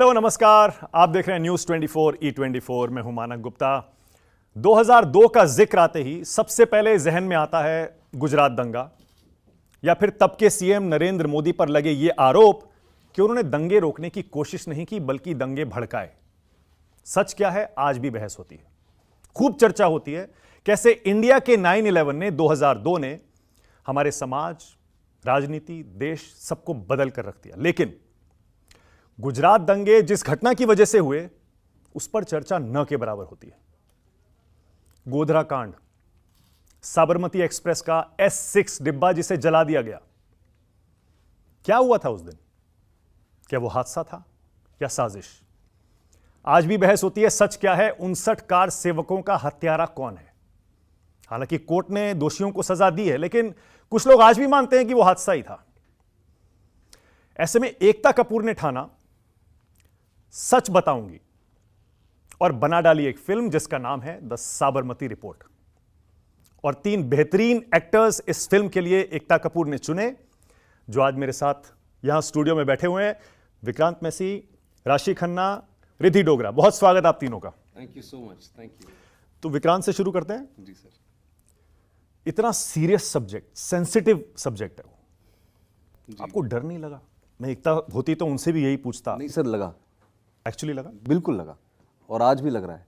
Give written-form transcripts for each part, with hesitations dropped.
Hello नमस्कार, आप देख रहे हैं न्यूज 24 E24। मैं हूं मानक गुप्ता। 2002 का जिक्र आते ही सबसे पहले जहन में आता है गुजरात दंगा या फिर तब के सीएम नरेंद्र मोदी पर लगे ये आरोप कि उन्होंने दंगे रोकने की कोशिश नहीं की बल्कि दंगे भड़काए। सच क्या है, आज भी बहस होती है, खूब चर्चा होती है। कैसे इंडिया के 9/11 ने 2002 ने हमारे समाज, राजनीति, देश सबको बदल कर रख दिया। लेकिन गुजरात दंगे जिस घटना की वजह से हुए उस पर चर्चा न के बराबर होती है। गोधरा कांड, साबरमती एक्सप्रेस का S6 डिब्बा जिसे जला दिया गया, क्या हुआ था उस दिन? क्या वो हादसा था या साजिश? आज भी बहस होती है। सच क्या है, 59 कार सेवकों का हत्यारा कौन है? हालांकि कोर्ट ने दोषियों को सजा दी है, लेकिन कुछ लोग आज भी मानते हैं कि वो हादसा ही था। ऐसे में एकता कपूर ने ठाना सच बताऊंगी और बना डाली एक फिल्म जिसका नाम है द साबरमती रिपोर्ट। और 3 बेहतरीन एक्टर्स इस फिल्म के लिए एकता कपूर ने चुने, जो आज मेरे साथ यहां स्टूडियो में बैठे हुए हैं। विक्रांत मैसी, राशि खन्ना, रिद्धि डोगरा। बहुत स्वागत आप तीनों का। Thank you so much. Thank you. तो विक्रांत से शुरू करते हैं। जी सर। इतना सीरियस सब्जेक्ट, सेंसिटिव सब्जेक्ट है वो, आपको डर नहीं लगा? मैं एकता होती तो उनसे भी यही पूछता। नहीं सर, लगा, एक्चुअली लगा, बिल्कुल लगा, और आज भी लग रहा है।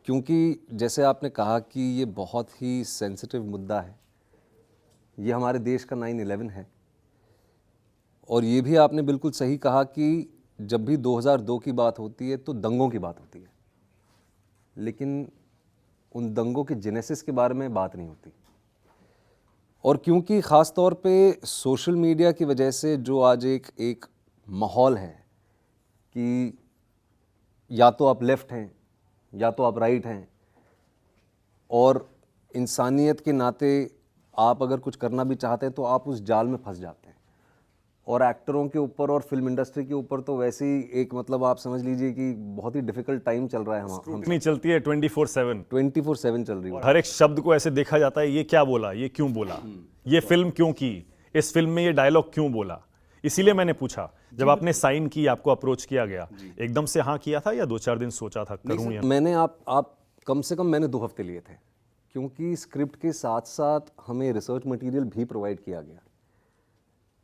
क्योंकि जैसे आपने कहा कि ये बहुत ही सेंसिटिव मुद्दा है, ये हमारे देश का 9/11 है। और ये भी आपने बिल्कुल सही कहा कि जब भी 2002 की बात होती है तो दंगों की बात होती है, लेकिन उन दंगों के जेनेसिस के बारे में बात नहीं होती। और क्योंकि ख़ास तौर पे सोशल मीडिया की वजह से जो आज एक माहौल है कि या तो आप लेफ़्ट हैं या तो आप राइट हैं, और इंसानियत के नाते आप अगर कुछ करना भी चाहते हैं तो आप उस जाल में फंस जाते हैं। और एक्टरों के ऊपर और फिल्म इंडस्ट्री के ऊपर तो वैसे ही एक मतलब आप समझ लीजिए कि बहुत ही डिफ़िकल्ट टाइम चल रहा है। नहीं चलती है 24/7 चल रही है। हर एक शब्द को ऐसे देखा जाता है, ये क्या बोला, ये क्यों बोला, ये फिल्म क्यों की, इस फिल्म में ये डायलॉग क्यों बोला। इसीलिए मैंने पूछा, जब आपने साइन की, आपको अप्रोच किया गया, एकदम से हाँ किया था या 2-4 दिन सोचा था करूं? या मैंने आप कम से कम मैंने 2 हफ्ते लिए थे, क्योंकि स्क्रिप्ट के साथ साथ हमें रिसर्च मटेरियल भी प्रोवाइड किया गया।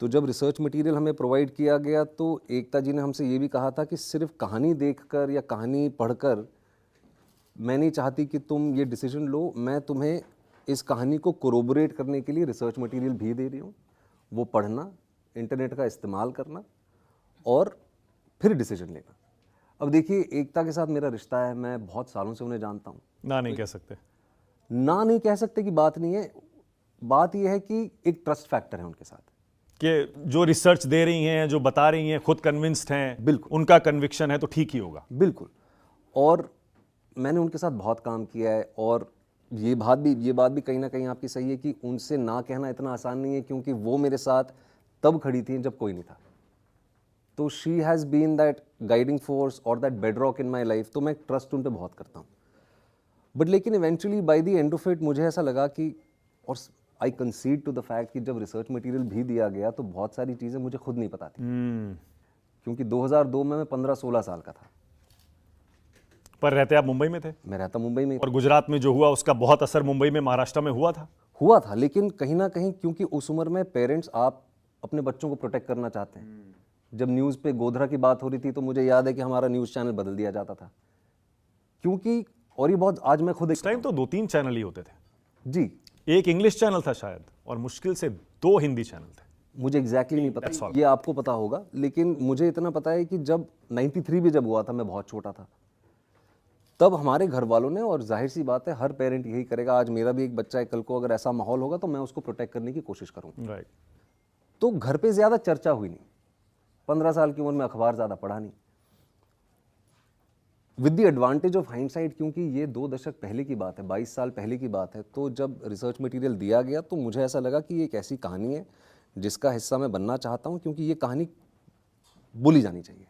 तो जब रिसर्च मटेरियल हमें प्रोवाइड किया गया तो एकता जी ने हमसे ये भी कहा था कि सिर्फ कहानी देखकर या कहानी पढ़कर मैं नहीं चाहती कि तुम ये डिसीजन लो, मैं तुम्हें इस कहानी को कोरोबोरेट करने के लिए रिसर्च मटेरियल भी दे रही हूँ। वो पढ़ना, इंटरनेट का इस्तेमाल करना और फिर डिसीजन लेना। अब देखिए, एकता के साथ मेरा रिश्ता है, मैं बहुत सालों से उन्हें जानता हूँ। ना नहीं कह सकते, ना नहीं कह सकते की बात नहीं है। बात यह है कि एक ट्रस्ट फैक्टर है उनके साथ, कि जो रिसर्च दे रही हैं, जो बता रही हैं, खुद कन्विंस्ड हैं, बिल्कुल उनका कन्विक्शन है तो ठीक ही होगा। बिल्कुल। और मैंने उनके साथ बहुत काम किया है, और ये बात भी कहीं ना कहीं आपकी सही है कि उनसे ना कहना इतना आसान नहीं है, क्योंकि वो मेरे साथ तब खड़ी थी जब कोई नहीं था। तो she has been that guiding force और that bedrock in my life. तो मैं ट्रस्ट उन पर बहुत करता हूँ। बट लेकिन eventually by the end of it मुझे ऐसा लगा कि, और आई कंसीड टू द फैक्ट कि जब रिसर्च मटेरियल भी दिया गया तो बहुत सारी चीज़ें मुझे खुद नहीं पता थी। क्योंकि 2002 में मैं 15-16 साल का था। पर रहते आप मुंबई में थे? मैं रहता मुंबई में। और गुजरात में जो हुआ उसका बहुत असर मुंबई में, महाराष्ट्र में हुआ था। लेकिन कहीं ना कहीं क्योंकि उस उम्र में पेरेंट्स, आप अपने बच्चों को प्रोटेक्ट करना चाहते हैं। जब न्यूज़ पे गोधरा की बात हो रही थी तो मुझे याद है कि हमारा न्यूज़ चैनल बदल दिया जाता था, क्योंकि, और ये बहुत, आज मैं खुद उस टाइम तो 2-3 चैनल ही होते थे जी। एक इंग्लिश चैनल था शायद, और मुश्किल से 2 हिंदी चैनल थे। मुझे एग्जैक्टली नहीं पता, ये आपको पता होगा, लेकिन मुझे इतना पता है कि जब 93 भी जब हुआ था, मैं बहुत छोटा था, तब हमारे घर वालों ने, और जाहिर सी बात है हर पेरेंट यही करेगा, आज मेरा भी एक बच्चा है, कल को अगर ऐसा माहौल होगा तो मैं उसको प्रोटेक्ट करने की कोशिश करूँगा। राइट। तो घर पे ज़्यादा चर्चा हुई नहीं। 15 साल की उम्र में अखबार ज़्यादा पढ़ा नहीं। With the advantage of hindsight, क्योंकि ये 2 दशक पहले की बात है, 22 साल पहले की बात है, तो जब रिसर्च मटेरियल दिया गया तो मुझे ऐसा लगा कि ये एक ऐसी कहानी है जिसका हिस्सा मैं बनना चाहता हूँ, क्योंकि ये कहानी बोली जानी चाहिए।